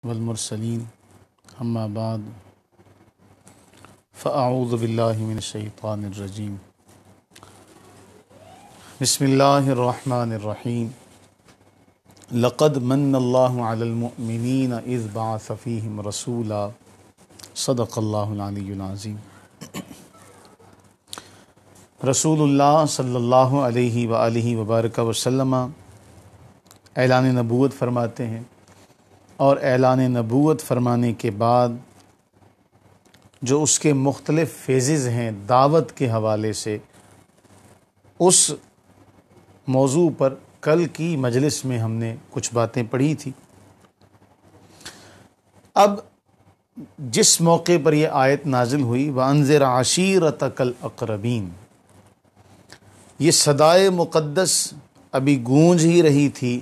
والمرسلین اما بعد فاعوذ باللہ من الشیطان الرجیم بسم اللہ الرحمن الرحیم لقد من اللہ علی المؤمنین اذ بعث فیہم رسولا صدق اللہ العلی العظیم۔ رسول اللہ صلی اللہ علیہ وآلہ وبارک وسلم اعلان نبوت فرماتے ہیں، اور اعلان نبوت فرمانے کے بعد جو اس کے مختلف فیزز ہیں دعوت کے حوالے سے، اس موضوع پر کل کی مجلس میں ہم نے کچھ باتیں پڑھی تھی۔ اب جس موقع پر یہ آیت نازل ہوئی وَأَنذِرْ عَشِيرَتَكَ الْأَقْرَبِينَ، یہ صدائے مقدس ابھی گونج ہی رہی تھی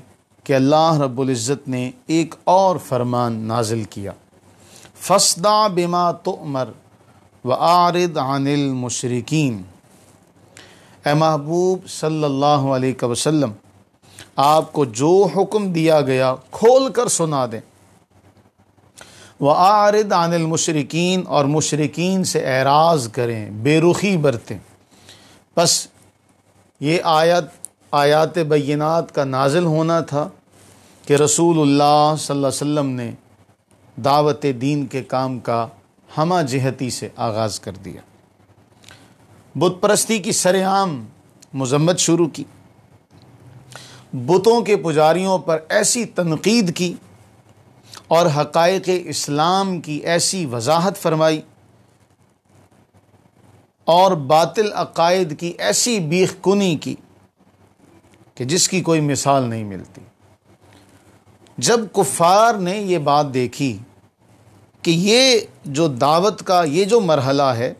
کہ اللہ رب العزت نے ایک اور فرمان نازل کیا، فَاصْدَعْ بِمَا تُؤْمَرْ وَأَعْرِضْ عَنِ الْمُشْرِكِينَ۔ اے محبوب صلی اللہ علیہ وسلم، آپ کو جو حکم دیا گیا کھول کر سنا دیں، وَأَعْرِضْ عَنِ الْمُشْرِكِينَ، اور مشرکین سے اعراض کریں، بے رخی برتیں۔ بس یہ آیات بینات کا نازل ہونا تھا کہ رسول اللہ صلی اللہ علیہ وسلم نے دعوت دین کے کام کا ہمہ جہتی سے آغاز کر دیا، بت پرستی کی سر عام مذمت شروع کی، بتوں کے پجاریوں پر ایسی تنقید کی اور حقائق اسلام کی ایسی وضاحت فرمائی اور باطل عقائد کی ایسی بیخ کنی کی کہ جس کی کوئی مثال نہیں ملتی۔ جب کفار نے یہ بات دیکھی کہ یہ جو دعوت کا یہ جو مرحلہ ہے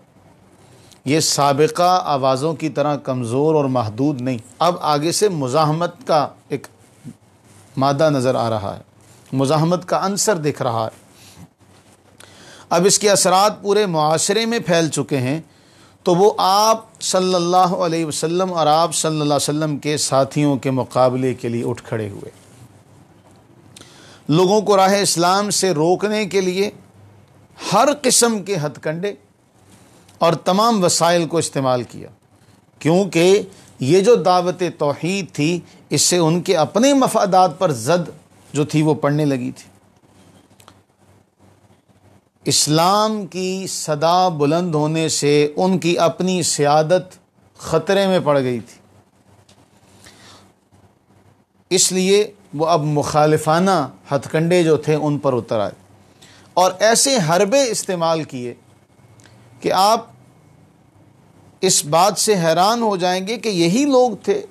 یہ سابقہ آوازوں کی طرح کمزور اور محدود نہیں، اب آگے سے مزاحمت کا ایک مادہ نظر آ رہا ہے، مزاحمت کا عنصر دکھ رہا ہے، اب اس کے اثرات پورے معاشرے میں پھیل چکے ہیں، تو وہ آپ صلی اللہ علیہ وسلم اور آپ صلی اللہ علیہ وسلم کے ساتھیوں کے مقابلے کے لیے اٹھ کھڑے ہوئے، لوگوں کو راہ اسلام سے روکنے کے لیے ہر قسم کے ہتھ کنڈے اور تمام وسائل کو استعمال کیا، کیونکہ یہ جو دعوت توحید تھی اس سے ان کے اپنے مفادات پر زد جو تھی وہ پڑنے لگی تھی۔ اسلام کی صدا بلند ہونے سے ان کی اپنی سیادت خطرے میں پڑ گئی تھی، اس لیے وہ اب مخالفانہ ہتھ کنڈے جو تھے ان پر اتر آئے اور ایسے حربے استعمال کیے کہ آپ اس بات سے حیران ہو جائیں گے کہ یہی لوگ تھے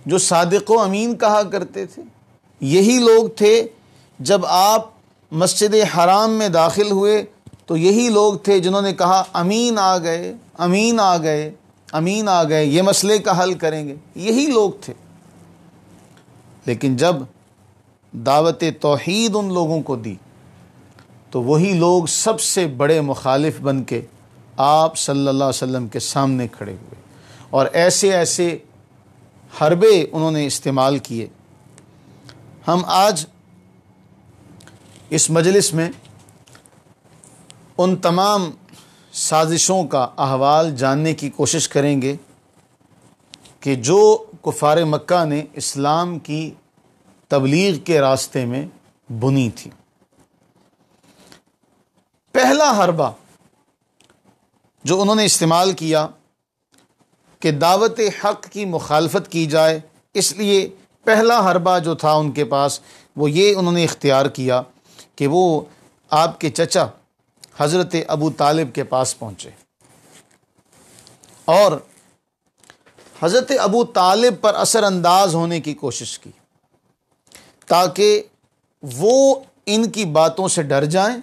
جو صادق و امین کہا کرتے تھے، یہی لوگ تھے جب آپ مسجد حرام میں داخل ہوئے تو یہی لوگ تھے جنہوں نے کہا امین آ گئے، امین آ گئے، امین آ گئے، یہ مسئلے کا حل کریں گے، یہی لوگ تھے۔ لیکن جب دعوت توحید ان لوگوں کو دی تو وہی لوگ سب سے بڑے مخالف بن کے آپ صلی اللہ علیہ وسلم کے سامنے کھڑے ہوئے اور ایسے ایسے حربے انہوں نے استعمال کیے۔ ہم آج اس مجلس میں ان تمام سازشوں کا احوال جاننے کی کوشش کریں گے کہ جو کفار مکہ نے اسلام کی تبلیغ کے راستے میں بنی تھی۔ پہلا حربہ جو انہوں نے استعمال کیا کہ دعوت حق کی مخالفت کی جائے، اس لیے پہلا حربہ جو تھا ان کے پاس وہ یہ انہوں نے اختیار کیا کہ وہ آپ کے چچا حضرت ابو طالب کے پاس پہنچے اور حضرت ابو طالب پر اثر انداز ہونے کی کوشش کی تاکہ وہ ان کی باتوں سے ڈر جائیں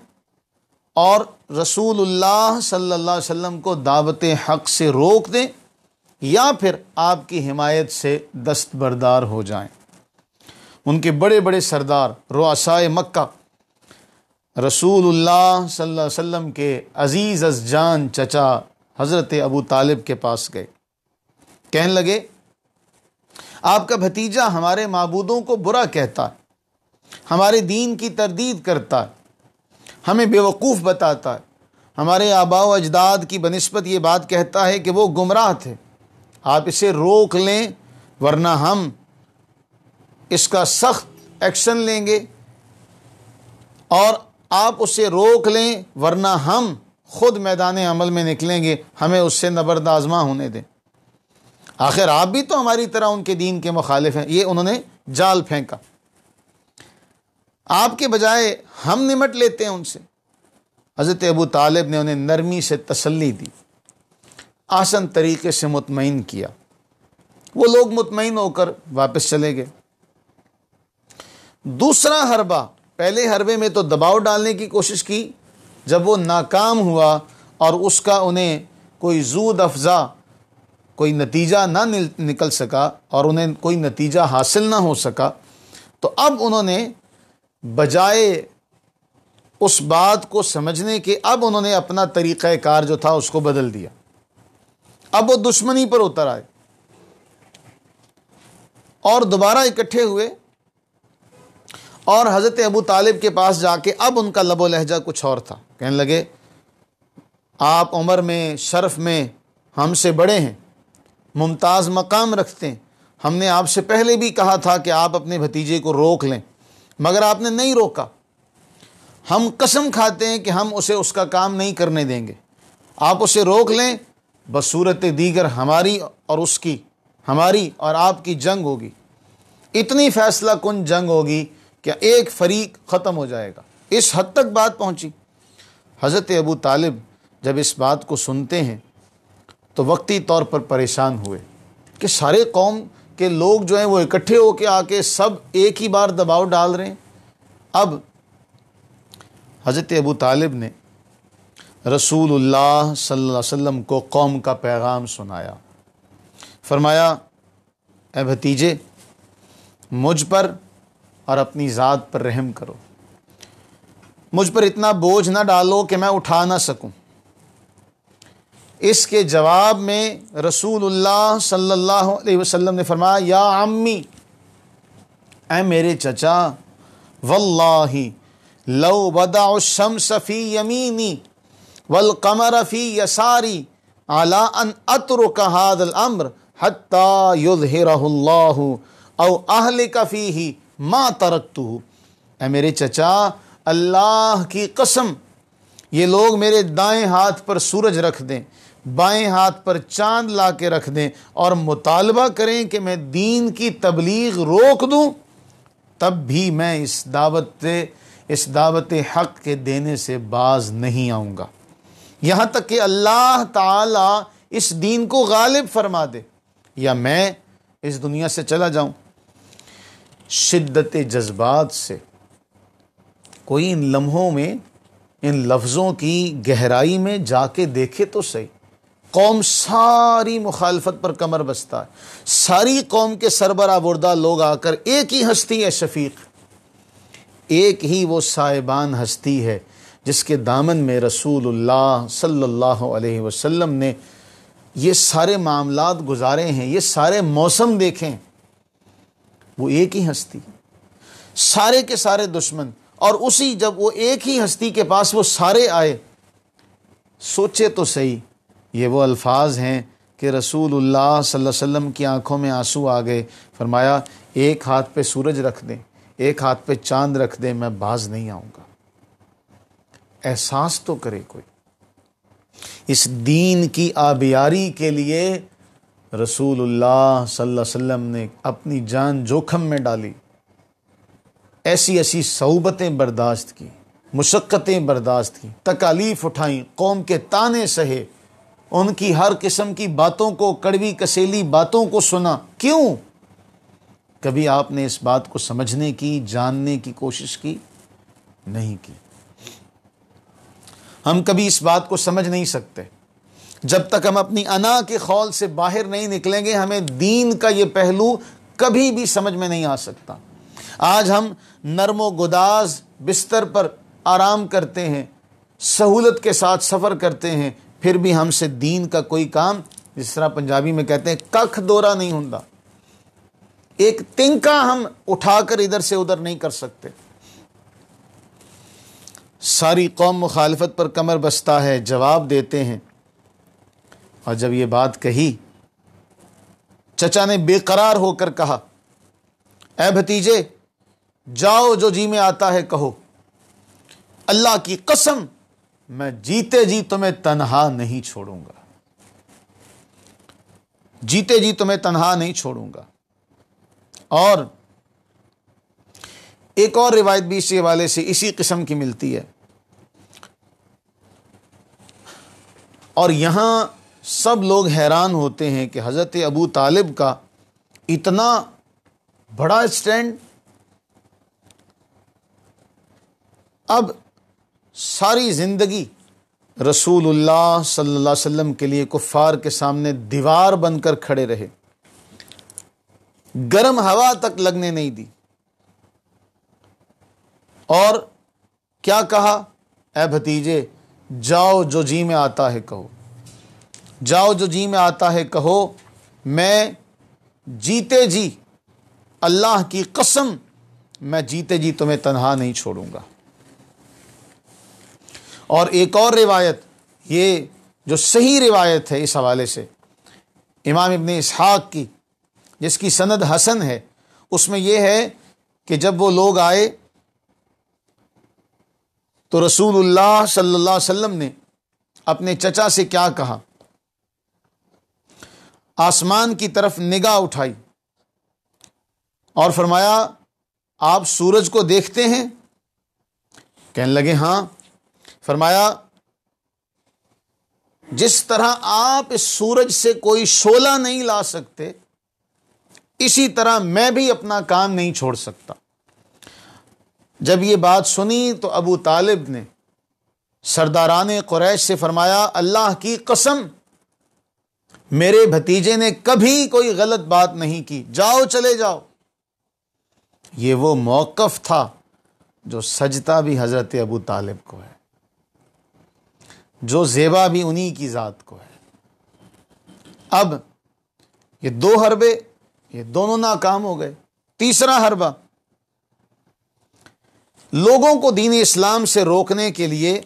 اور رسول اللہ صلی اللہ علیہ وسلم کو دعوت حق سے روک دیں یا پھر آپ کی حمایت سے دستبردار ہو جائیں۔ ان کے بڑے بڑے سردار رؤسائے مکہ رسول اللہ صلی اللہ علیہ وسلم کے عزیز از جان چچا حضرت ابو طالب کے پاس گئے، کہنے لگے آپ کا بھتیجا ہمارے معبودوں کو برا کہتا ہے، ہمارے دین کی تردید کرتا ہے، ہمیں بیوقوف بتاتا ہے، ہمارے آباء و اجداد کی بنسبت یہ بات کہتا ہے کہ وہ گمراہ تھے، آپ اسے روک لیں ورنہ ہم اس کا سخت ایکشن لیں گے، اور آپ اسے روک لیں ورنہ ہم خود میدان عمل میں نکلیں گے، ہمیں اس سے نبرد آزما ہونے دیں، آخر آپ بھی تو ہماری طرح ان کے دین کے مخالف ہیں۔ یہ انہوں نے جال پھینکا، آپ کے بجائے ہم نمٹ لیتے ہیں ان سے۔ حضرت ابو طالب نے انہیں نرمی سے تسلی دی، آسان طریقے سے مطمئن کیا، وہ لوگ مطمئن ہو کر واپس چلے گئے۔ دوسرا حربہ، پہلے حربے میں تو دباؤ ڈالنے کی کوشش کی، جب وہ ناکام ہوا اور اس کا انہیں کوئی زود افزا کوئی نتیجہ نہ نکل سکا اور انہیں کوئی نتیجہ حاصل نہ ہو سکا، تو اب انہوں نے بجائے اس بات کو سمجھنے کے، اب انہوں نے اپنا طریقہ کار جو تھا اس کو بدل دیا، اب وہ دشمنی پر اتر آئے اور دوبارہ اکٹھے ہوئے، اور حضرت ابو طالب کے پاس جا کے اب ان کا لب و لہجہ کچھ اور تھا، کہنے لگے آپ عمر میں، شرف میں ہم سے بڑے ہیں، ممتاز مقام رکھتے ہیں، ہم نے آپ سے پہلے بھی کہا تھا کہ آپ اپنے بھتیجے کو روک لیں، مگر آپ نے نہیں روکا، ہم قسم کھاتے ہیں کہ ہم اسے اس کا کام نہیں کرنے دیں گے، آپ اسے روک لیں، بصورت دیگر ہماری اور اس کی، ہماری اور آپ کی جنگ ہوگی، اتنی فیصلہ کن جنگ ہوگی کہ ایک فریق ختم ہو جائے گا۔ اس حد تک بات پہنچی۔ حضرت ابو طالب جب اس بات کو سنتے ہیں تو وقتی طور پر پریشان ہوئے کہ سارے قوم کے لوگ جو ہیں وہ اکٹھے ہو کے آ کے سب ایک ہی بار دباؤ ڈال رہے ہیں۔ اب حضرت ابو طالب نے رسول اللہ صلی اللہ علیہ وسلم کو قوم کا پیغام سنایا، فرمایا اے بھتیجے، مجھ پر اور اپنی ذات پر رحم کرو، مجھ پر اتنا بوجھ نہ ڈالو کہ میں اٹھا نہ سکوں۔ اس کے جواب میں رسول اللہ صلی اللہ علیہ وسلم نے فرمایا یا عمی، اے میرے چچا، واللہ لو بدع الشمس فی یمینی والقمر فی یساری علی ان اترک هذا الامر حتی یظہرہ اللہ او اہلک فیہ ما ترکتہ۔ اے میرے چچا، اللہ کی قسم، یہ لوگ میرے دائیں ہاتھ پر سورج رکھ دیں، بائیں ہاتھ پر چاند لا کے رکھ دیں اور مطالبہ کریں کہ میں دین کی تبلیغ روک دوں، تب بھی میں اس دعوت حق کے دینے سے باز نہیں آؤں گا، یہاں تک کہ اللہ تعالی اس دین کو غالب فرما دے یا میں اس دنیا سے چلا جاؤں۔ شدت جذبات سے کوئی ان لمحوں میں، ان لفظوں کی گہرائی میں جا کے دیکھے تو صحیح، قوم ساری مخالفت پر کمر بستہ ہے، ساری قوم کے سربراہ بردہ لوگ آ کر ایک ہی ہستی ہے شفیق، ایک ہی وہ صاحبان ہستی ہے جس کے دامن میں رسول اللہ صلی اللہ علیہ وسلم نے یہ سارے معاملات گزارے ہیں، یہ سارے موسم دیکھیں، وہ ایک ہی ہستی، سارے کے سارے دشمن، اور اسی جب وہ ایک ہی ہستی کے پاس وہ سارے آئے، سوچے تو صحیح، یہ وہ الفاظ ہیں کہ رسول اللہ صلی اللہ علیہ وسلم کی آنکھوں میں آنسو آ گئے، فرمایا ایک ہاتھ پہ سورج رکھ دیں، ایک ہاتھ پہ چاند رکھ دیں، میں باز نہیں آؤں گا۔ احساس تو کرے کوئی، اس دین کی آبیاری کے لیے رسول اللہ صلی اللہ علیہ وسلم نے اپنی جان جوکھم میں ڈالی، ایسی ایسی صعوبتیں برداشت کی، مشقتیں برداشت کی، تکالیف اٹھائیں، قوم کے تانے سہے، ان کی ہر قسم کی باتوں کو، کڑوی کسیلی باتوں کو سنا۔ کیوں؟ کبھی آپ نے اس بات کو سمجھنے کی، جاننے کی کوشش کی؟ نہیں کی۔ ہم کبھی اس بات کو سمجھ نہیں سکتے جب تک ہم اپنی انا کے خول سے باہر نہیں نکلیں گے، ہمیں دین کا یہ پہلو کبھی بھی سمجھ میں نہیں آ سکتا۔ آج ہم نرم و گداز بستر پر آرام کرتے ہیں، سہولت کے ساتھ سفر کرتے ہیں، پھر بھی ہم سے دین کا کوئی کام، جس طرح پنجابی میں کہتے ہیں ککھ دورہ نہیں ہوندا، ایک تنکا ہم اٹھا کر ادھر سے ادھر نہیں کر سکتے۔ ساری قوم مخالفت پر کمر بستہ ہے، جواب دیتے ہیں۔ اور جب یہ بات کہی، چچا نے بے قرار ہو کر کہا، اے بھتیجے، جاؤ جو جی میں آتا ہے کہو، اللہ کی قسم میں جیتے جی تمہیں تنہا نہیں چھوڑوں گا، جیتے جی تمہیں تنہا نہیں چھوڑوں گا۔ اور ایک اور روایت بھی اس حوالے سے اسی قسم کی ملتی ہے۔ اور یہاں سب لوگ حیران ہوتے ہیں کہ حضرت ابو طالب کا اتنا بڑا اسٹینڈ۔ اب ساری زندگی رسول اللہ صلی اللہ علیہ وسلم کے لیے کفار کے سامنے دیوار بن کر کھڑے رہے، گرم ہوا تک لگنے نہیں دی، اور کیا کہا، اے بھتیجے جاؤ جو جی میں آتا ہے کہو، جاؤ جو جی میں آتا ہے کہو، میں جیتے جی، اللہ کی قسم میں جیتے جی تمہیں تنہا نہیں چھوڑوں گا۔ اور ایک اور روایت، یہ جو صحیح روایت ہے اس حوالے سے، امام ابن اسحاق کی، جس کی سند حسن ہے، اس میں یہ ہے کہ جب وہ لوگ آئے تو رسول اللہ صلی اللہ علیہ وسلم نے اپنے چچا سے کیا کہا، آسمان کی طرف نگاہ اٹھائی اور فرمایا، آپ سورج کو دیکھتے ہیں؟ کہنے لگے ہاں۔ فرمایا، جس طرح آپ اس سورج سے کوئی شعلہ نہیں لا سکتے، اسی طرح میں بھی اپنا کام نہیں چھوڑ سکتا۔ جب یہ بات سنی تو ابو طالب نے سرداران قریش سے فرمایا، اللہ کی قسم میرے بھتیجے نے کبھی کوئی غلط بات نہیں کی، جاؤ چلے جاؤ۔ یہ وہ موقف تھا جو سجدہ بھی حضرت ابو طالب کو ہے، جو زیبا بھی انہی کی ذات کو ہے۔ اب یہ دو حربے، یہ دونوں ناکام ہو گئے۔ تیسرا حربہ، لوگوں کو دین اسلام سے روکنے کے لیے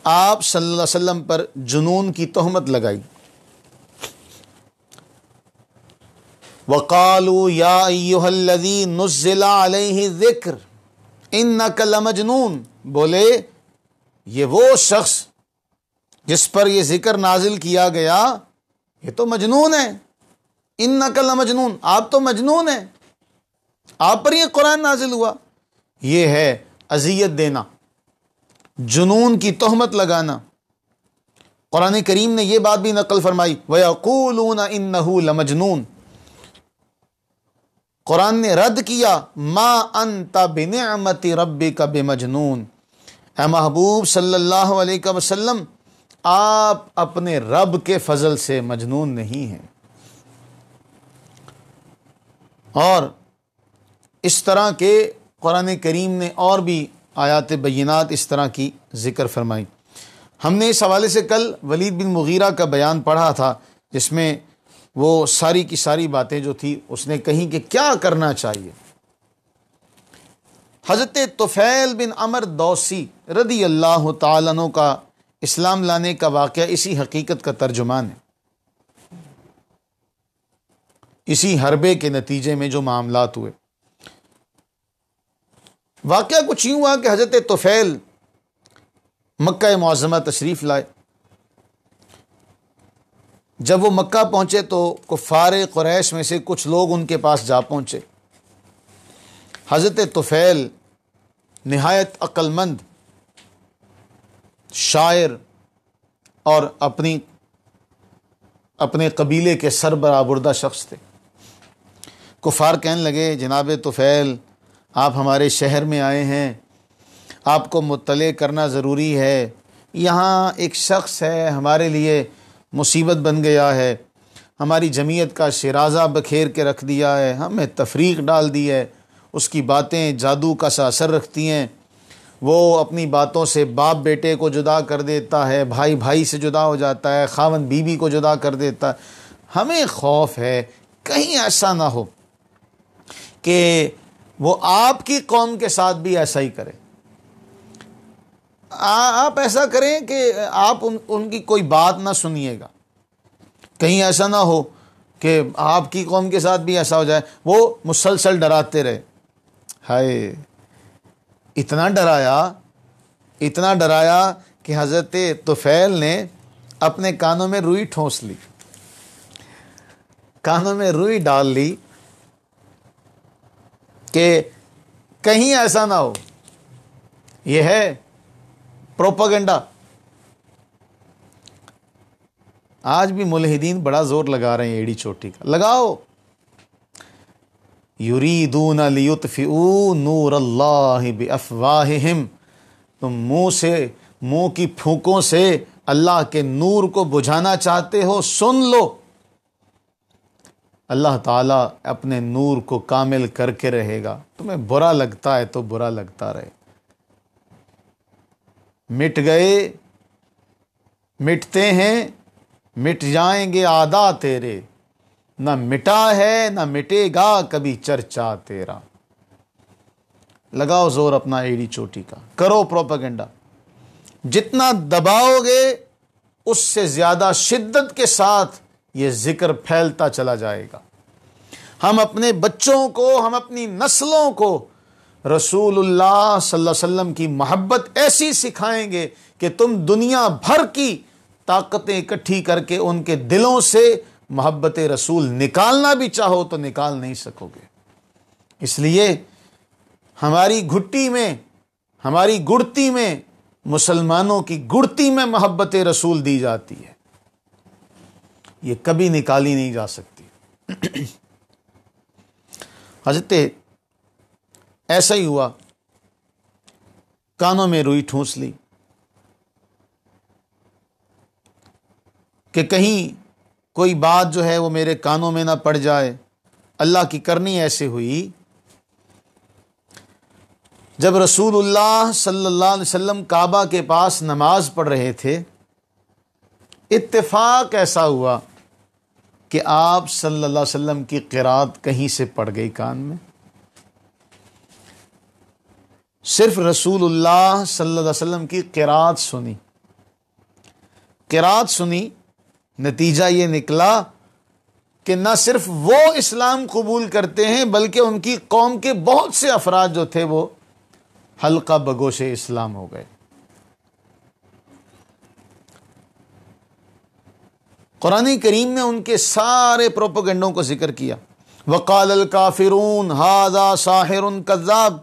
آپ صلی اللہ علیہ وسلم پر جنون کی تہمت لگائی۔ وَقَالُوا يَا أَيُّهَا الَّذِي نُزِّلَ عَلَيْهِ الذِّكْرُ إِنَّكَ لَمَجْنُونَ، بولے یہ وہ شخص جس پر یہ ذکر نازل کیا گیا یہ تو مجنون ہے۔ إِنَّكَ لَمَجْنُونَ، آپ تو مجنون ہیں، آپ پر یہ قرآن نازل ہوا۔ یہ ہے اذیت دینا، جنون کی تہمت لگانا۔ قرآن کریم نے یہ بات بھی نقل فرمائی، وَيَقُولُونَ إِنَّهُ لَمَجْنُونَ۔ قرآن نے رد کیا، ما انت بنعمت ربک بمجنون، اے محبوب صلی اللہ علیہ وسلم، آپ اپنے رب کے فضل سے مجنون نہیں ہیں۔ اور اس طرح کے قرآن کریم نے اور بھی آیات بینات اس طرح کی ذکر فرمائی۔ ہم نے اس حوالے سے کل ولید بن مغیرہ کا بیان پڑھا تھا، جس میں وہ ساری کی ساری باتیں جو تھی اس نے کہیں کہ کیا کرنا چاہیے۔ حضرت طفیل بن عمر دوسی رضی اللہ تعالیٰ عنہ کا اسلام لانے کا واقعہ اسی حقیقت کا ترجمان ہے۔ اسی حربے کے نتیجے میں جو معاملات ہوئے، واقعہ کچھ یوں ہوا کہ حضرت طفیل مکہ معظمہ تشریف لائے۔ جب وہ مکہ پہنچے تو کفار قریش میں سے کچھ لوگ ان کے پاس جا پہنچے۔ حضرت طفیل نہایت عقل مند، شاعر اور اپنے قبیلے کے سربراہ شخص تھے۔ کفار کہنے لگے، جناب طفیل آپ ہمارے شہر میں آئے ہیں، آپ کو مطلع کرنا ضروری ہے، یہاں ایک شخص ہے ہمارے لیے مصیبت بن گیا ہے، ہماری جمعیت کا شیرازہ بکھیر کے رکھ دیا ہے، ہمیں تفریق ڈال دی ہے، اس کی باتیں جادو کا سا اثر رکھتی ہیں، وہ اپنی باتوں سے باپ بیٹے کو جدا کر دیتا ہے، بھائی بھائی سے جدا ہو جاتا ہے، خاوند بیوی کو جدا کر دیتا ہے، ہمیں خوف ہے کہیں ایسا نہ ہو کہ وہ آپ کی قوم کے ساتھ بھی ایسا ہی کرے. آپ ایسا کریں کہ آپ ان کی کوئی بات نہ سنیے گا. کہیں ایسا نہ ہو کہ آپ کی قوم کے ساتھ بھی ایسا ہو جائے. وہ مسلسل ڈراتے رہے. ہائے، اتنا ڈرایا کہ حضرت طفیل نے اپنے کانوں میں روئی ٹھونس لی، کانوں میں روئی ڈال لی کہ کہیں ایسا نہ ہو. یہ ہے پروپیگنڈا. آج بھی ملحدین بڑا زور لگا رہے ہیں ایڑی چوٹی کا. لگاؤ. یریدون لیطفئوا نور اللہ بافواہہم. تم منہ کی پھونکوں سے اللہ کے نور کو بجھانا چاہتے ہو. سن لو، اللہ تعالیٰ اپنے نور کو کامل کر کے رہے گا. تمہیں برا لگتا ہے تو برا لگتا رہے. مٹ گئے، مٹتے ہیں، مٹ جائیں گے عادا تیرے. نہ مٹا ہے نہ مٹے گا کبھی چرچا تیرا. لگاؤ زور اپنا ایڑی چوٹی کا، کرو پروپیگنڈا. جتنا دباؤ گے اس سے زیادہ شدت کے ساتھ یہ ذکر پھیلتا چلا جائے گا. ہم اپنے بچوں کو، ہم اپنی نسلوں کو رسول اللہ صلی اللہ علیہ وسلم کی محبت ایسی سکھائیں گے کہ تم دنیا بھر کی طاقتیں اکٹھی کر کے ان کے دلوں سے محبت رسول نکالنا بھی چاہو تو نکال نہیں سکو گے. اس لیے ہماری گھٹی میں، ہماری گڑتی میں، مسلمانوں کی گڑتی میں محبت رسول دی جاتی ہے. یہ کبھی نکالی نہیں جا سکتی. حضرت ایسا ہی ہوا، کانوں میں روئی ٹھونس لی کہ کہیں کوئی بات جو ہے وہ میرے کانوں میں نہ پڑ جائے. اللہ کی کرنی ایسے ہوئی، جب رسول اللہ صلی اللہ علیہ وسلم کعبہ کے پاس نماز پڑھ رہے تھے، اتفاق ایسا ہوا کہ آپ صلی اللہ علیہ وسلم کی قرات کہیں سے پڑ گئی کان میں. صرف رسول اللہ صلی اللہ علیہ وسلم کی قرات سنی. نتیجہ یہ نکلا کہ نہ صرف وہ اسلام قبول کرتے ہیں بلکہ ان کی قوم کے بہت سے افراد جو تھے وہ حلقہ بگوش اسلام ہو گئے. قرآن کریم نے ان کے سارے پروپیگنڈوں کو ذکر کیا. وقال الکافرون ھذا ساحر کذاب.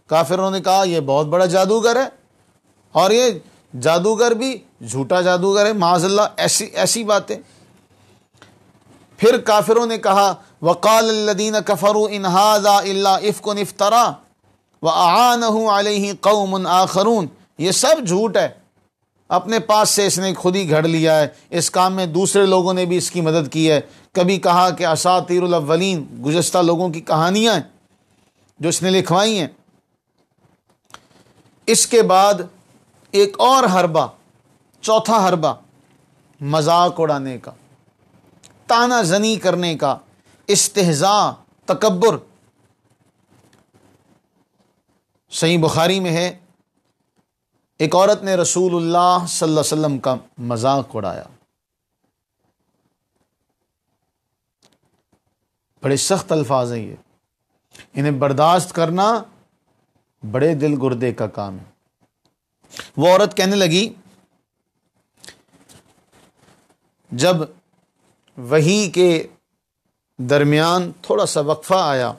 کافروں نے کہا یہ بہت بڑا جادوگر ہے، اور یہ جادوگر بھی جھوٹا جادوگر ہے، معاذ اللہ. ایسی باتیں. پھر کافروں نے کہا وقال الذین کفروا ان ھذا الا افک افترا واعانہ علیہ قوم آخرون. یہ سب جھوٹ ہے، اپنے پاس سے اس نے خود ہی گھڑ لیا ہے، اس کام میں دوسرے لوگوں نے بھی اس کی مدد کی ہے. کبھی کہا کہ اساطیر الاولین، گزشتہ لوگوں کی کہانیاں ہیں جو اس نے لکھوائی ہیں. اس کے بعد ایک اور حربہ، چوتھا حربہ، مذاق اڑانے کا، طعنہ زنی کرنے کا، استہزاء، تکبر. صحیح بخاری میں ہے، ایک عورت نے رسول اللہ صلی اللہ علیہ وسلم کا مذاق اڑایا. بڑے سخت الفاظ ہیں یہ، انہیں برداشت کرنا بڑے دل گردے کا کام ہے. وہ عورت کہنے لگی، جب وحی کے درمیان تھوڑا سا وقفہ آیا،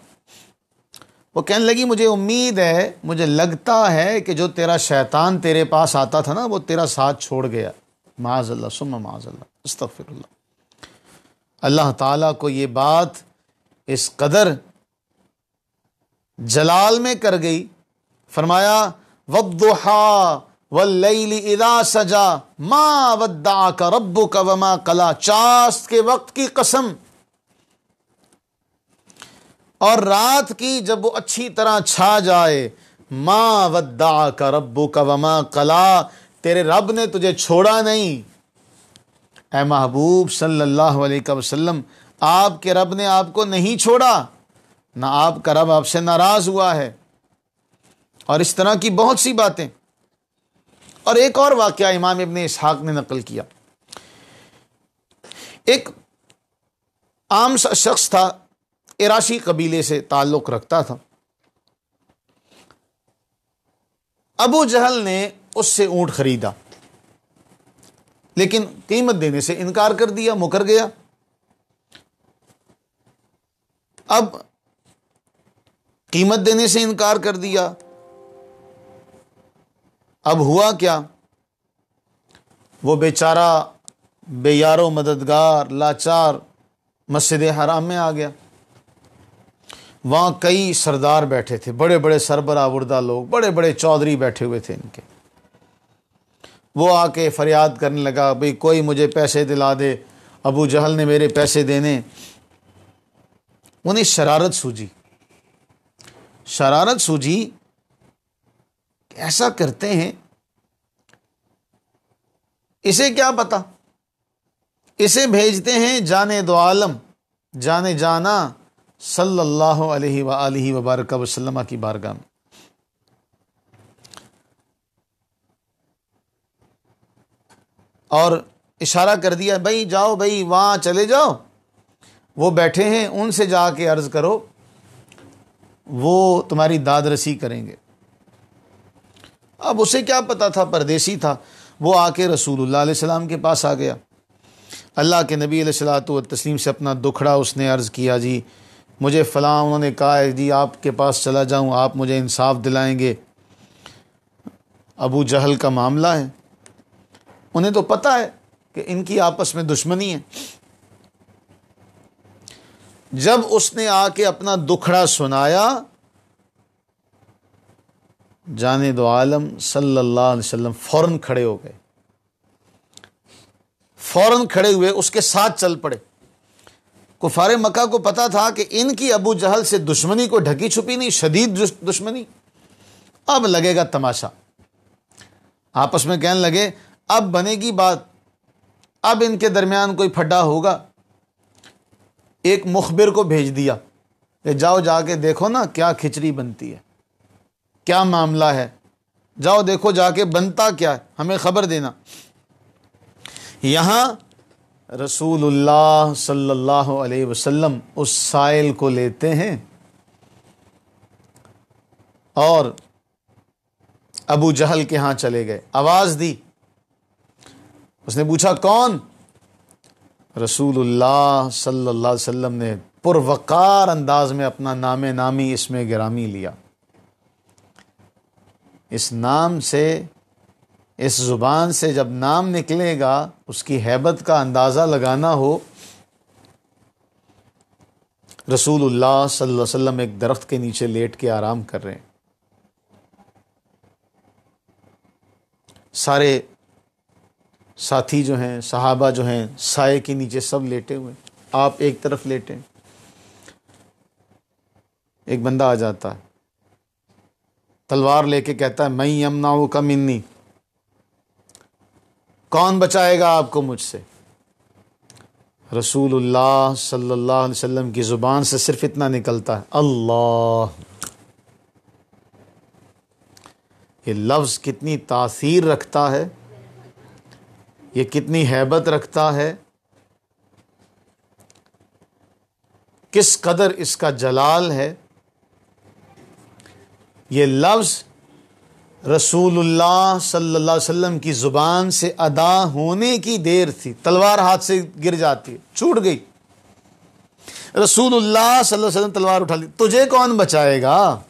وہ کہنے لگی مجھے امید ہے، مجھے لگتا ہے کہ جو تیرا شیطان تیرے پاس آتا تھا نا وہ تیرا ساتھ چھوڑ گیا. معاذ اللہ ثم معاذ اللہ، استغفر اللہ. اللہ تعالیٰ کو یہ بات اس قدر جلال میں کر گئی. فرمایا والضحیٰ واللیل اذا سجا ما ودعک ربک وما قلی. چاست کے وقت کی قسم اور رات کی جب وہ اچھی طرح چھا جائے، ما ودعک ربک وما قلی، تیرے رب نے تجھے چھوڑا نہیں. اے محبوب صلی اللہ علیہ وسلم، آپ کے رب نے آپ کو نہیں چھوڑا. نہ آپ کا رب آپ سے ناراض ہوا ہے، اور اس طرح کی بہت سی باتیں۔ اور ایک اور واقعہ امام ابن اسحاق نے نقل کیا۔ ایک عام سا شخص تھا، اراشی قبیلے سے تعلق رکھتا تھا۔ ابو جہل نے اس سے اونٹ خریدا، لیکن قیمت دینے سے انکار کر دیا، مکر گیا۔ اب قیمت دینے سے انکار کر دیا، اب ہوا کیا؟ وہ بیچارہ بے یار و مددگار لاچار مسجد حرام میں آ گیا۔ وہاں کئی سردار بیٹھے تھے، بڑے بڑے سربراہ بردہ لوگ، بڑے بڑے چودھری بیٹھے ہوئے تھے ان کے۔ وہ آ کے فریاد کرنے لگا، بھئی کوئی مجھے پیسے دلا دے، ابو جہل نے میرے پیسے دینے۔ انہیں شرارت سوجی کہ ایسا کرتے ہیں، اسے کیا پتا، اسے بھیجتے ہیں جانے دو عالم، جانے جانا صلی اللہ علیہ وآلہ وبارک وسلم کی بارگاہ میں۔ اور اشارہ کر دیا، بھائی جاؤ، بھائی وہاں چلے جاؤ، وہ بیٹھے ہیں، ان سے جا کے عرض کرو، وہ تمہاری داد رسی کریں گے۔ اب اسے کیا پتا تھا، پردیسی تھا۔ وہ آ کے رسول اللہ علیہ السلام کے پاس آ گیا، اللہ کے نبی علیہ الصلوۃ والتسلیم سے اپنا دکھڑا اس نے عرض کیا، جی مجھے فلاں انہوں نے کہا ہے جی آپ کے پاس چلا جاؤں، آپ مجھے انصاف دلائیں گے، ابو جہل کا معاملہ ہے۔ انہیں تو پتہ ہے کہ ان کی آپس میں دشمنی ہے۔ جب اس نے آ کے اپنا دکھڑا سنایا، جانے دو عالم صلی اللہ علیہ وسلم فوراً کھڑے ہو گئے، فوراً کھڑے ہوئے اس کے ساتھ چل پڑے۔ کفار مکہ کو پتا تھا کہ ان کی ابو جہل سے دشمنی کو ڈھکی چھپی نہیں، شدید دشمنی۔ اب لگے گا تماشا، آپس میں کہنے لگے اب بنے گی بات، اب ان کے درمیان کوئی پھڈا ہوگا۔ ایک مخبر کو بھیج دیا کہ جاؤ جا کے دیکھو نا کیا کھچڑی بنتی ہے، کیا معاملہ ہے، جاؤ دیکھو جا کے بنتا کیا ہے، ہمیں خبر دینا۔ یہاں رسول اللہ صلی اللہ علیہ وسلم اس سائل کو لیتے ہیں اور ابو جہل کے ہاں چلے گئے، آواز دی۔ اس نے پوچھا کون؟ رسول اللہ صلی اللہ علیہ وسلم نے پروقار انداز میں اپنا نام نامی اسم گرامی لیا۔ اس نام سے، اس زبان سے جب نام نکلے گا، اس کی ہیبت کا اندازہ لگانا ہو۔ رسول اللہ صلی اللہ علیہ وسلم ایک درخت کے نیچے لیٹ کے آرام کر رہے ہیں، سارے ساتھی جو ہیں، صحابہ جو ہیں، سائے کے نیچے سب لیٹے ہوئے، آپ ایک طرف لیٹے۔ ایک بندہ آ جاتا ہے، تلوار لے کے کہتا ہے میں یمنعک منی، کون بچائے گا آپ کو مجھ سے؟ رسول اللہ صلی اللہ علیہ وسلم کی زبان سے صرف اتنا نکلتا ہے، اللہ۔ یہ لفظ کتنی تاثیر رکھتا ہے، یہ کتنی ہیبت رکھتا ہے، کس قدر اس کا جلال ہے۔ یہ لفظ رسول اللہ صلی اللہ علیہ وسلم کی زبان سے ادا ہونے کی دیر تھی، تلوار ہاتھ سے گر جاتی ہے، چھوٹ گئی۔ رسول اللہ صلی اللہ علیہ وسلم تلوار اٹھا لی، تجھے کون بچائے گا؟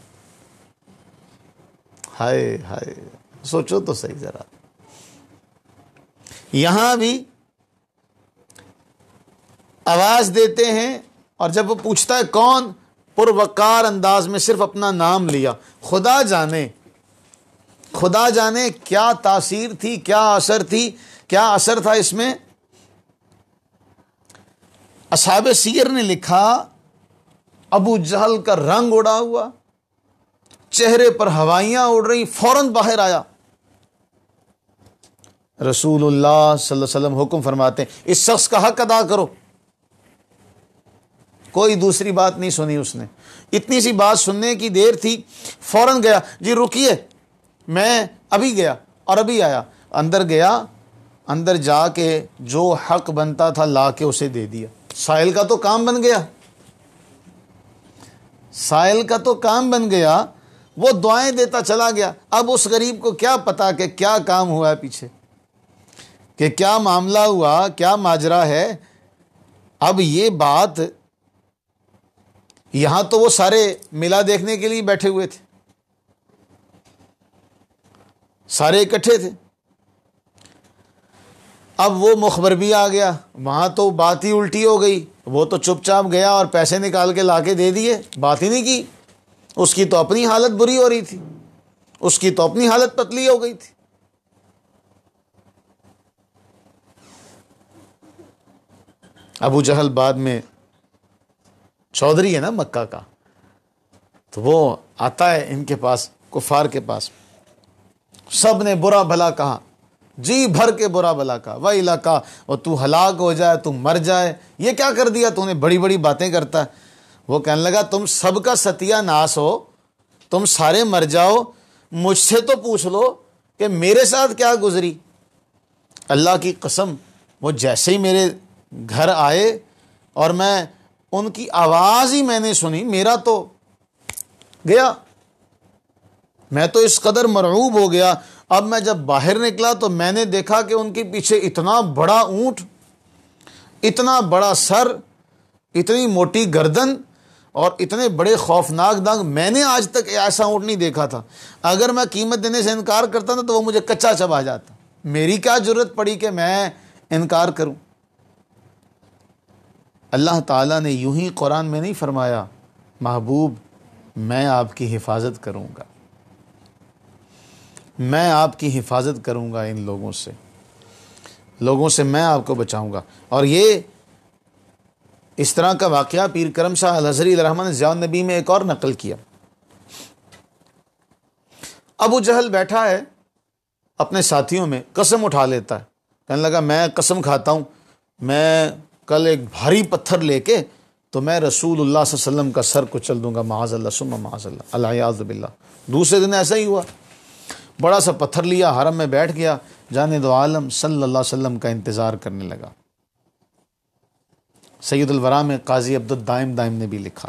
ہائے ہائے، سوچو تو صحیح ذرا۔ یہاں بھی آواز دیتے ہیں، اور جب وہ پوچھتا ہے کون، پروقار انداز میں صرف اپنا نام لیا۔ خدا جانے کیا تاثیر تھی، کیا اثر تھی، کیا اثر تھا اس میں۔ اصحاب سیر نے لکھا ابو جہل کا رنگ اڑا ہوا، چہرے پر ہوائیاں اڑ رہی، فوراً باہر آیا۔ رسول اللہ صلی اللہ علیہ وسلم حکم فرماتے ہیں اس شخص کا حق ادا کرو، کوئی دوسری بات نہیں سنی اس نے. اتنی سی بات سننے کی دیر تھی, فوراً گیا, جی رکیے میں ابھی گیا اور ابھی آیا. اندر گیا, اندر جا کے جو حق بنتا تھا لا کے اسے دے دیا. سائل کا تو کام بن گیا, سائل کا تو کام بن گیا, وہ دعائیں دیتا چلا گیا. اب اس غریب کو کیا پتا کہ کیا کام ہوا ہے پیچھے, کہ کیا معاملہ ہوا, کیا ماجرا ہے. اب یہ بات یہاں تو وہ سارے میلہ دیکھنے کے لیے بیٹھے ہوئے تھے, سارے اکٹھے تھے. اب وہ مخبر بھی آ گیا, وہاں تو بات ہی الٹی ہو گئی. وہ تو چپ چاپ گیا اور پیسے نکال کے لا کے دے دیے, بات ہی نہیں کی. اس کی تو اپنی حالت بری ہو رہی تھی, اس کی تو اپنی حالت پتلی ہو گئی تھی. ابو جہل بعد میں چودھری ہے نا مکہ کا, تو وہ آتا ہے ان کے پاس, کفار کے پاس. سب نے برا بھلا کہا, جی بھر کے برا بھلا کہا, وہی علاقہ اور تو ہلاک ہو جائے, تو مر جائے, یہ کیا کر دیا تو نے, بڑی بڑی باتیں کرتا ہے. وہ کہنے لگا تم سب کا ستیہ ناس ہو, تم سارے مر جاؤ, مجھ سے تو پوچھ لو کہ میرے ساتھ کیا گزری. اللہ کی قسم, وہ جیسے ہی میرے گھر آئے اور میں ان کی آواز ہی میں نے سنی, میرا تو گیا, میں تو اس قدر مرعوب ہو گیا. اب میں جب باہر نکلا تو میں نے دیکھا کہ ان کے پیچھے اتنا بڑا اونٹ, اتنا بڑا سر, اتنی موٹی گردن اور اتنے بڑے خوفناک دانت. میں نے آج تک ایسا اونٹ نہیں دیکھا تھا. اگر میں قیمت دینے سے انکار کرتا نا تو وہ مجھے کچا چبا جاتا. میری کیا ضرورت پڑی کہ میں انکار کروں. اللہ تعالیٰ نے یوں ہی قرآن میں نہیں فرمایا, محبوب میں آپ کی حفاظت کروں گا, میں آپ کی حفاظت کروں گا, ان لوگوں سے میں آپ کو بچاؤں گا. اور یہ اس طرح کا واقعہ پیر کرم شاہ الازہری علیہ الرحمہ نے ضیاء النبی میں ایک اور نقل کیا. ابو جہل بیٹھا ہے اپنے ساتھیوں میں, قسم اٹھا لیتا ہے, کہنے لگا میں قسم کھاتا ہوں, میں کل ایک بھاری پتھر لے کے تو میں رسول اللہ صلی اللہ علیہ وسلم کا سر کو چل دوں گا, معاذ اللہ ثم معاذ اللہ, العیاذ باللہ. دوسرے دن ایسا ہی ہوا, بڑا سا پتھر لیا, حرم میں بیٹھ گیا, جانے دو عالم صلی اللہ علیہ وسلم کا انتظار کرنے لگا. سید الورا میں قاضی عبد الدائم دائم نے بھی لکھا,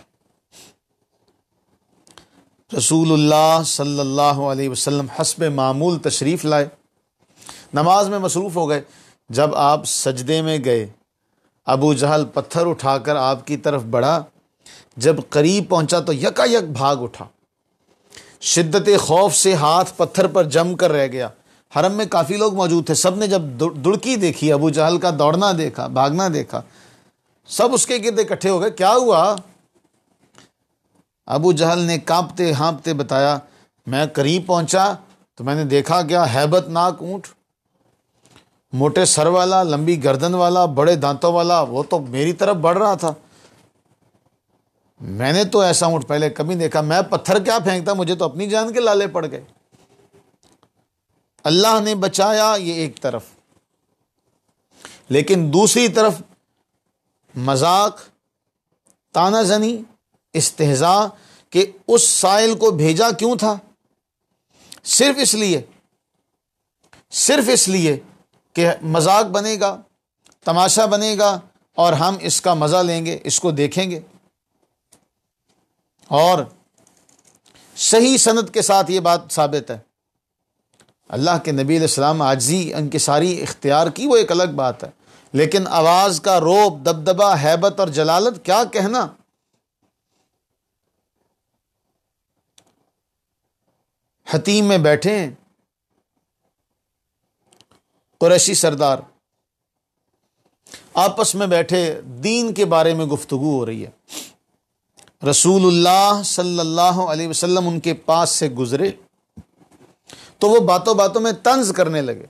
رسول اللہ صلی اللہ علیہ وسلم حسب معمول تشریف لائے, نماز میں مصروف ہو گئے. جب آپ سجدے میں گئے, ابو جہل پتھر اٹھا کر آپ کی طرف بڑھا, جب قریب پہنچا تو یکا یک بھاگ اٹھا. شدت خوف سے ہاتھ پتھر پر جم کر رہ گیا. حرم میں کافی لوگ موجود تھے, سب نے جب دڑکی دیکھی, ابو جہل کا دوڑنا دیکھا, بھاگنا دیکھا, سب اس کے گرد اکٹھے ہو گئے. کیا ہوا؟ ابو جہل نے کانپتے ہانپتے بتایا, میں قریب پہنچا تو میں نے دیکھا کیا ہیبت ناک اونٹ, موٹے سر والا, لمبی گردن والا, بڑے دانتوں والا, وہ تو میری طرف بڑھ رہا تھا. میں نے تو ایسا اونٹ پہلے کبھی دیکھا. میں پتھر کیا پھینکتا, مجھے تو اپنی جان کے لالے پڑ گئے. اللہ نے بچایا, یہ ایک طرف, لیکن دوسری طرف مذاق, طعنہ زنی, استہزاء کہ اس سائل کو بھیجا کیوں تھا, صرف اس لیے کہ مذاق بنے گا, تماشا بنے گا اور ہم اس کا مزہ لیں گے, اس کو دیکھیں گے. اور صحیح سند کے ساتھ یہ بات ثابت ہے. اللہ کے نبی علیہ السلام عاجزی ان کی ساری اختیار کی, وہ ایک الگ بات ہے, لیکن آواز کا روب, دبدبہ, ہیبت اور جلالت کیا کہنا. حتیم میں بیٹھے ہیں قریشی سردار, آپس میں بیٹھے دین کے بارے میں گفتگو ہو رہی ہے. رسول اللہ صلی اللہ علیہ وسلم ان کے پاس سے گزرے تو وہ باتوں باتوں میں طنز کرنے لگے.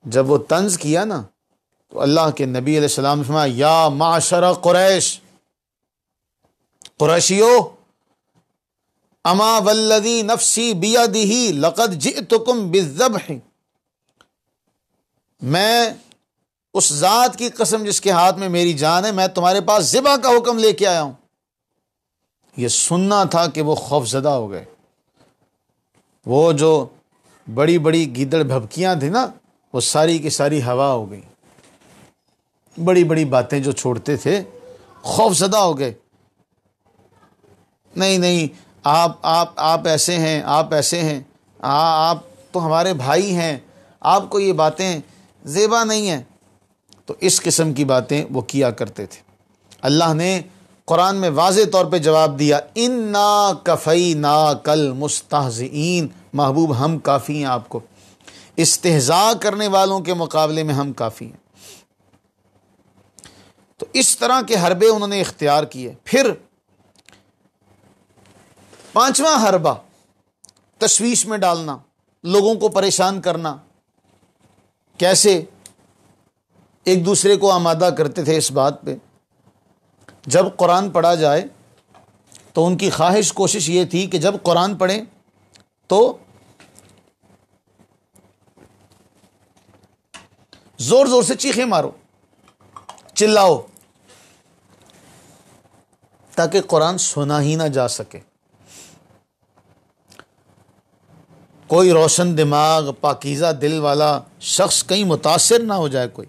جب وہ طنز کیا نا تو اللہ کے نبی علیہ السلام نے فرمایا, یا معشر قریش, قریشیو, اما والذی نفسی بیدہ لقد جئتکم بالذبح, میں اس ذات کی قسم جس کے ہاتھ میں میری جان ہے، میں تمہارے پاس ذبح کا حکم لے کے آیا ہوں۔ یہ سننا تھا کہ وہ خوف زدہ ہو گئے۔ وہ جو بڑی بڑی گیدڑ بھبکیاں تھیں نا، وہ ساری کی ساری ہوا ہو گئی۔ بڑی بڑی باتیں جو چھوڑتے تھے، خوف زدہ ہو گئے۔ نہیں، آپ ایسے ہیں، آپ ایسے ہیں، آپ تو ہمارے بھائی ہیں، آپ کو یہ باتیں زیبا نہیں ہیں۔ تو اس قسم کی باتیں وہ کیا کرتے تھے۔ اللہ نے قرآن میں واضح طور پہ جواب دیا، انا کفیناک المستہزئین، محبوب ہم کافی ہیں آپ کو، استہزاء کرنے والوں کے مقابلے میں ہم کافی ہیں۔ تو اس طرح کے حربے انہوں نے اختیار کیے۔ پھر پانچواں حربہ، تشویش میں ڈالنا، لوگوں کو پریشان کرنا۔ کیسے؟ ایک دوسرے کو آمادہ کرتے تھے اس بات پہ، جب قرآن پڑھا جائے تو ان کی خواہش کوشش یہ تھی کہ جب قرآن پڑھیں تو زور زور سے چیخیں مارو، چلاؤ، تاکہ قرآن سنا ہی نہ جا سکے۔ کوئی روشن دماغ، پاکیزہ دل والا شخص کہیں متاثر نہ ہو جائے کوئی۔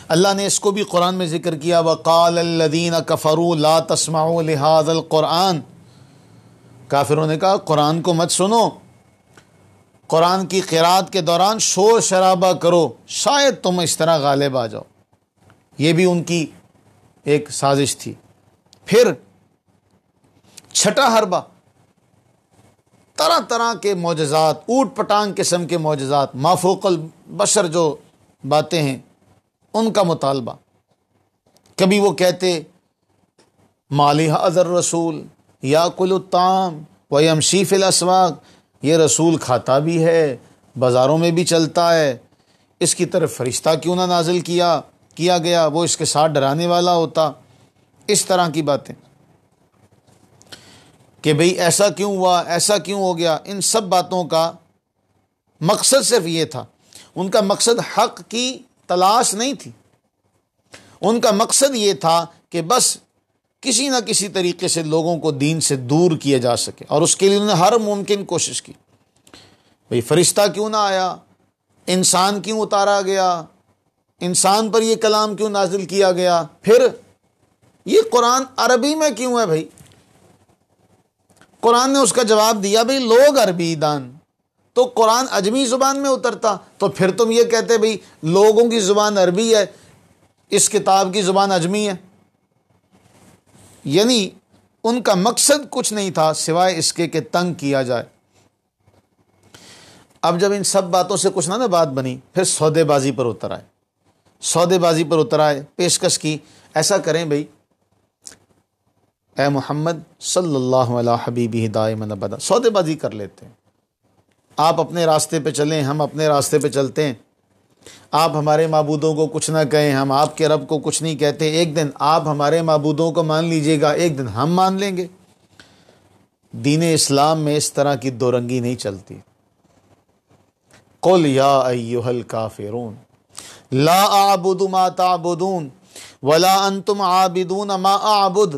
اللہ نے اس کو بھی قرآن میں ذکر کیا، وَقَالَ الَّذِينَ كَفَرُوا لَا تَسْمَعُوا لِهَذَا الْقُرْآنِ، کافروں نے کہا قرآن کو مت سنو، قرآن کی قرات کے دوران شور شرابہ کرو، شاید تم اس طرح غالب آ جاؤ۔ یہ بھی ان کی ایک سازش تھی۔ پھر چھٹا حربہ، طرح طرح کے معجزات، اوٹ پٹانگ قسم کے معجزات، مافوق البشر جو باتیں ہیں ان کا مطالبہ۔ کبھی وہ کہتے مالی ھذا الرسول یاکل الطعام ویمشی فی الاسواق، یہ رسول کھاتا بھی ہے، بازاروں میں بھی چلتا ہے، اس کی طرف فرشتہ کیوں نہ نازل کیا گیا، وہ اس کے ساتھ ڈرانے والا ہوتا۔ اس طرح کی باتیں کہ بھئی ایسا کیوں ہوا، ایسا کیوں ہو گیا۔ ان سب باتوں کا مقصد صرف یہ تھا، ان کا مقصد حق کی تلاش نہیں تھی، ان کا مقصد یہ تھا کہ بس کسی نہ کسی طریقے سے لوگوں کو دین سے دور کیا جا سکے، اور اس کے لیے انہوں نے ہر ممکن کوشش کی۔ بھئی فرشتہ کیوں نہ آیا، انسان کیوں اتارا گیا، انسان پر یہ کلام کیوں نازل کیا گیا، پھر یہ قرآن عربی میں کیوں ہے بھئی؟ قرآن نے اس کا جواب دیا، بھئی لوگ عربی دان، تو قرآن عجمی زبان میں اترتا، تو پھر تم یہ کہتے بھئی لوگوں کی زبان عربی ہے، اس کتاب کی زبان عجمی ہے۔ یعنی ان کا مقصد کچھ نہیں تھا سوائے اس کے کہ تنگ کیا جائے۔ اب جب ان سب باتوں سے کچھ نہ بات بنی، پھر سودے بازی پر اتر آئے، پیشکش کی، ایسا کریں بھئی اے محمد صلی اللہ علیہ حبیبہ دائما ابدا، سودے بازی کر لیتے ہیں، آپ اپنے راستے پہ چلیں، ہم اپنے راستے پہ چلتے ہیں، آپ ہمارے معبودوں کو کچھ نہ کہیں، ہم آپ کے رب کو کچھ نہیں کہتے، ایک دن آپ ہمارے معبودوں کو مان لیجئے گا، ایک دن ہم مان لیں گے۔ دین اسلام میں اس طرح کی دو رنگی نہیں چلتی۔ قل یا ایھا الکافرون لا اعبد ما تعبدون ولا انتم عابدون ما اعبد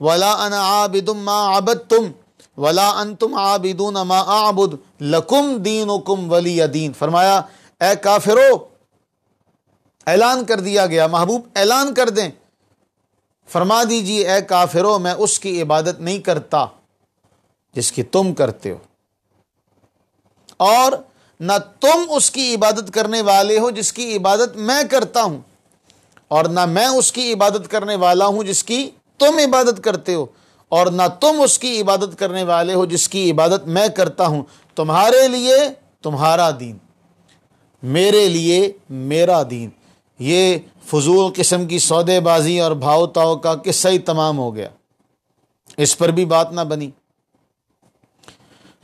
ولا انا عابد ما عبدتم ولا انتم عابدون ما اعبد لکم دینکم ولی دین۔ فرمایا اے کافرو، اعلان کر دیا گیا، محبوب اعلان کر دیں، فرما دیجیے اے کافرو، میں اس کی عبادت نہیں کرتا جس کی تم کرتے ہو، اور نہ تم اس کی عبادت کرنے والے ہو جس کی عبادت میں کرتا ہوں، اور نہ میں اس کی عبادت کرنے والا ہوں جس کی تم عبادت کرتے ہو، اور نہ تم اس کی عبادت کرنے والے ہو جس کی عبادت میں کرتا ہوں۔ تمہارے لیے تمہارا دین، میرے لیے میرا دین۔ یہ فضول قسم کی سودے بازی اور بھاؤ تاؤ کا قصہ ہی تمام ہو گیا، اس پر بھی بات نہ بنی۔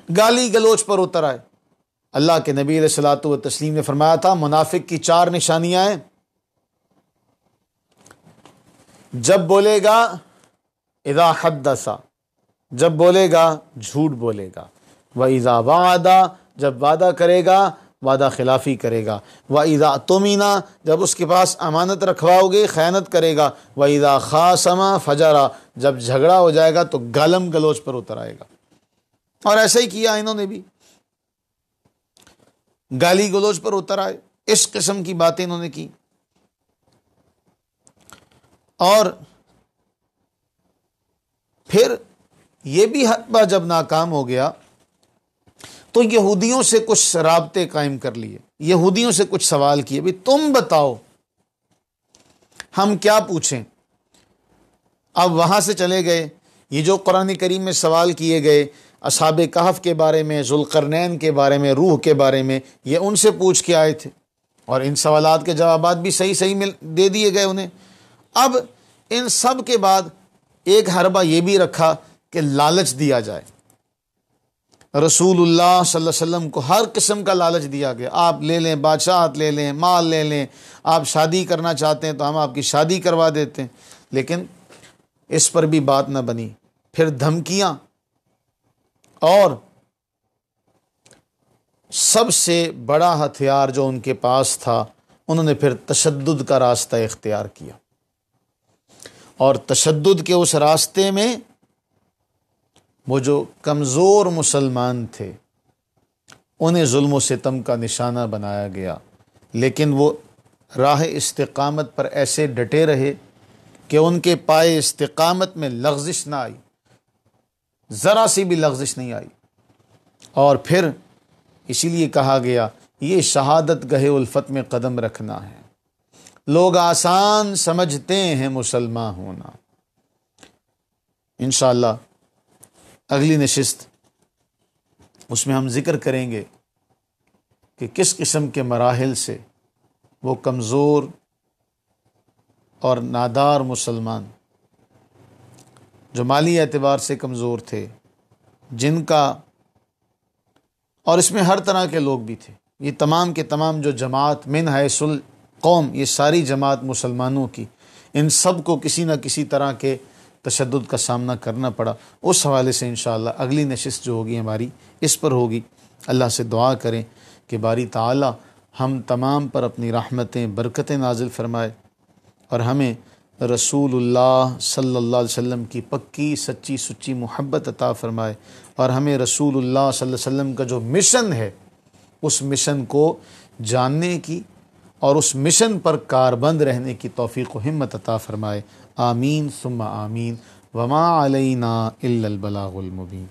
گالی گلوچ پر اتر آئے۔ اللہ کے نبی علیہ الصلوۃ والتسلیم نے فرمایا تھا منافق کی 4 نشانیاں ہیں، جب بولے گا اذا حدث، جب بولے گا جھوٹ بولے گا، وَإِذَا وَعَدَ، جب وعدہ کرے گا وعدہ خلافی کرے گا، وَإِذَا اؤْتُمِنَ جب اس کے پاس امانت رکھواؤ گے خیانت کرے گا، وَإِذَا خَاصَمَ فَجَرَ جب جھگڑا ہو جائے گا تو گالم گلوچ پر اتر آئے گا۔ اور ایسا ہی کیا انہوں نے بھی، گالی گلوچ پر اتر آئے، اس قسم کی باتیں انہوں نے کی۔ اور پھر یہ بھی حتبہ جب ناکام ہو گیا تو یہودیوں سے کچھ رابطے قائم کر لیے، یہودیوں سے کچھ سوال کیے، بھی تم بتاؤ ہم کیا پوچھیں۔ اب وہاں سے چلے گئے، یہ جو قرآن کریم میں سوال کیے گئے اصحاب کہف کے بارے میں، ذوالقرنین کے بارے میں، روح کے بارے میں، یہ ان سے پوچھ کے آئے تھے، اور ان سوالات کے جوابات بھی صحیح دے دیے گئے انہیں۔ اب ان سب کے بعد ایک حربہ یہ بھی رکھا کہ لالچ دیا جائے، رسول اللہ صلی اللہ علیہ وسلم کو ہر قسم کا لالچ دیا گیا، آپ لے لیں، بادشاہت لے لیں، مال لے لیں، آپ شادی کرنا چاہتے ہیں تو ہم آپ کی شادی کروا دیتے ہیں۔ لیکن اس پر بھی بات نہ بنی، پھر دھمکیاں، اور سب سے بڑا ہتھیار جو ان کے پاس تھا، انہوں نے پھر تشدد کا راستہ اختیار کیا، اور تشدد کے اس راستے میں وہ جو کمزور مسلمان تھے انہیں ظلم و ستم کا نشانہ بنایا گیا، لیکن وہ راہ استقامت پر ایسے ڈٹے رہے کہ ان کے پائے استقامت میں لغزش نہ آئی، ذرا سی بھی لغزش نہیں آئی۔ اور پھر اسی لیے کہا گیا یہ شہادت گہے الفت میں قدم رکھنا ہے، لوگ آسان سمجھتے ہیں مسلمان ہونا۔ انشاءاللہ اگلی نشست اس میں ہم ذکر کریں گے کہ کس قسم کے مراحل سے وہ کمزور اور نادار مسلمان جو مالی اعتبار سے کمزور تھے، جن کا، اور اس میں ہر طرح کے لوگ بھی تھے، یہ تمام کے تمام جو جماعت من حیث القوم، یہ ساری جماعت مسلمانوں کی، ان سب کو کسی نہ کسی طرح کے تشدد کا سامنا کرنا پڑا۔ اس حوالے سے انشاءاللہ اگلی نشست جو ہوگی ہماری اس پر ہوگی۔ اللہ سے دعا کریں کہ باری تعالی ہم تمام پر اپنی رحمتیں، برکتیں نازل فرمائے، اور ہمیں رسول اللہ صلی اللہ علیہ وسلم کی پکی سچی سچی محبت عطا فرمائے، اور ہمیں رسول اللہ صلی اللہ علیہ وسلم کا جو مشن ہے اس مشن کو جاننے کی اور اس مشن پر کاربند رہنے کی توفیق و ہمت عطا فرمائے۔ آمین ثم آمین، وما علینا الا البلاغ المبین۔